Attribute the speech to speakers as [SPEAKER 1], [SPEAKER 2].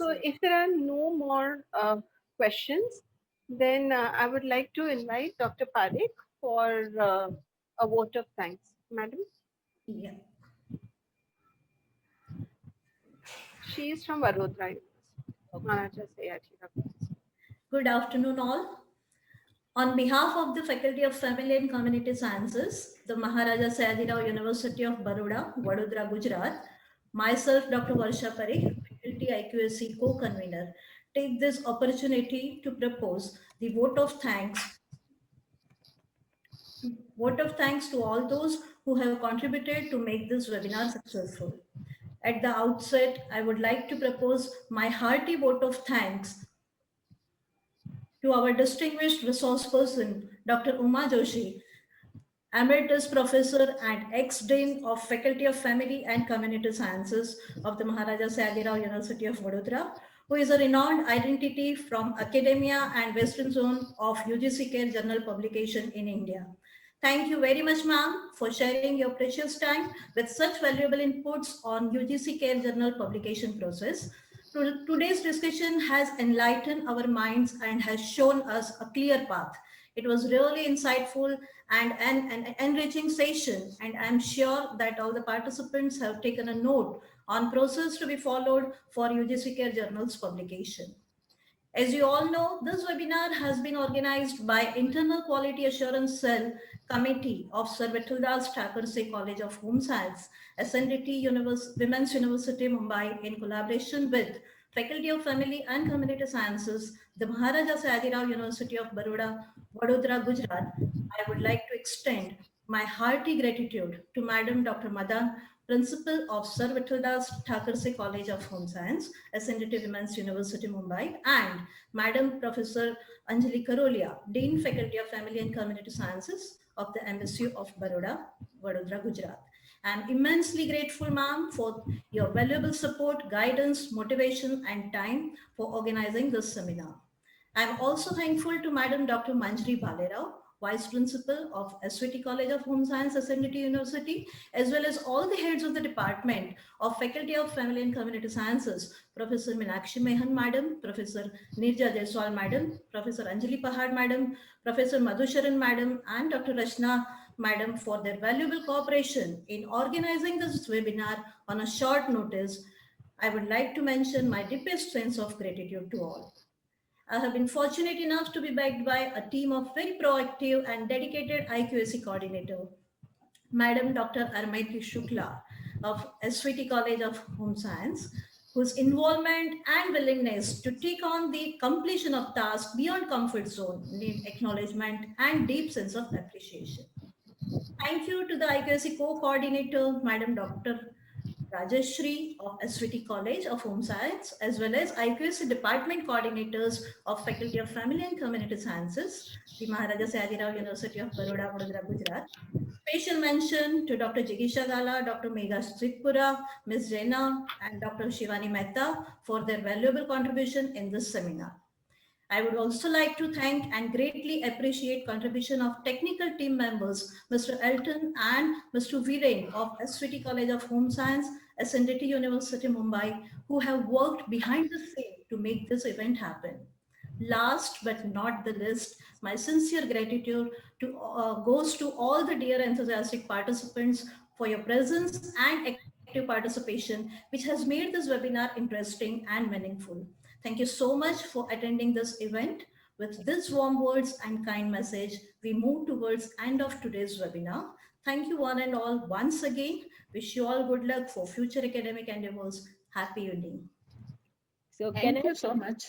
[SPEAKER 1] So if there are no more questions, then I would like to invite Dr. Parekh for a vote of thanks. Madam,
[SPEAKER 2] Yeah.
[SPEAKER 1] she is from Vadodara University. Maharaja Sayajirao.
[SPEAKER 2] Good afternoon, all. On behalf of the Faculty of Family and Community Sciences, the Maharaja Sayajirao University of Baroda, Vadodara, Gujarat, myself, Dr. Varsha Parikh, Faculty IQAC co-convener, take this opportunity to propose the vote of thanks to all those who have contributed to make this webinar successful. At the outset, I would like to propose my hearty vote of thanks to our distinguished resource person, Dr. Uma Joshi, Emeritus Professor and ex-Dean of Faculty of Family and Community Sciences of the Maharaja Sayajirao University of Vadodara, who is a renowned identity from academia and Western Zone of UGC Care Journal publication in India. Thank you very much, ma'am, for sharing your precious time with such valuable inputs on UGC Care Journal publication process. Today's discussion has enlightened our minds and has shown us a clear path. It was really insightful and an enriching session, and I'm sure that all the participants have taken a note on process to be followed for UGC Care Journal's publication. As you all know, this webinar has been organized by Internal Quality Assurance Cell Committee of Sir Vithaldas Thakurse College of Home Science, SNDT Women's University, Mumbai, in collaboration with Faculty of Family and Community Sciences, the Maharaja Sayajirao University of Baroda, Vadodara, Gujarat. I would like to extend my hearty gratitude to Madam Dr. Madan, Principal of Sir Vithaldas Thakurse College of Home Science, SNDT Women's University, Mumbai, and Madam Professor Anjali Karolia, Dean Faculty of Family and Community Sciences of the MSU of Baroda, Vadodara, Gujarat. I'm immensely grateful, ma'am, for your valuable support, guidance, motivation, and time for organizing this seminar. I'm also thankful to Madam Dr. Manjri Bhalerao, Vice Principal of SVT College of Home Science, SNDT University, as well as all the heads of the Department of Faculty of Family and Community Sciences, Professor Meenakshi Mehan Madam, Professor Nirja Jaiswal Madam, Professor Anjali Pahad Madam, Professor Madhusharan Madam, and Dr. Rachna Madam for their valuable cooperation in organizing this webinar on a short notice. I would like to mention my deepest sense of gratitude to all. I have been fortunate enough to be backed by a team of very proactive and dedicated IQAC coordinator, Madam Dr. Armaiti Shukla of SVT College of Home Science, whose involvement and willingness to take on the completion of tasks beyond comfort zone need acknowledgement and deep sense of appreciation. Thank you to the IQAC co-coordinator, Madam Dr. Rajeshri of SVT College of Home Science, as well as IQAC department coordinators of Faculty of Family and Community Sciences, the Maharaja Sayajirao University of Baroda, Vadodara, Gujarat. Special mention to Dr. Jigisha Gala, Dr. Megha Sripura, Ms. Jaina, and Dr. Shivani Mehta for their valuable contribution in this seminar. I would also like to thank and greatly appreciate contribution of technical team members, Mr. Elton and Mr. Viren of SVT College of Home Science, SNDT University, Mumbai, who have worked behind the scene to make this event happen. Last but not the least, my sincere gratitude goes to all the dear enthusiastic participants for your presence and active participation, which has made this webinar interesting and meaningful. Thank you so much for attending this event. With these warm words and kind message, we move towards end of today's webinar. Thank you one and all once again. Wish you all good luck for future academic endeavors. Happy evening.
[SPEAKER 3] So
[SPEAKER 4] Thank you so much.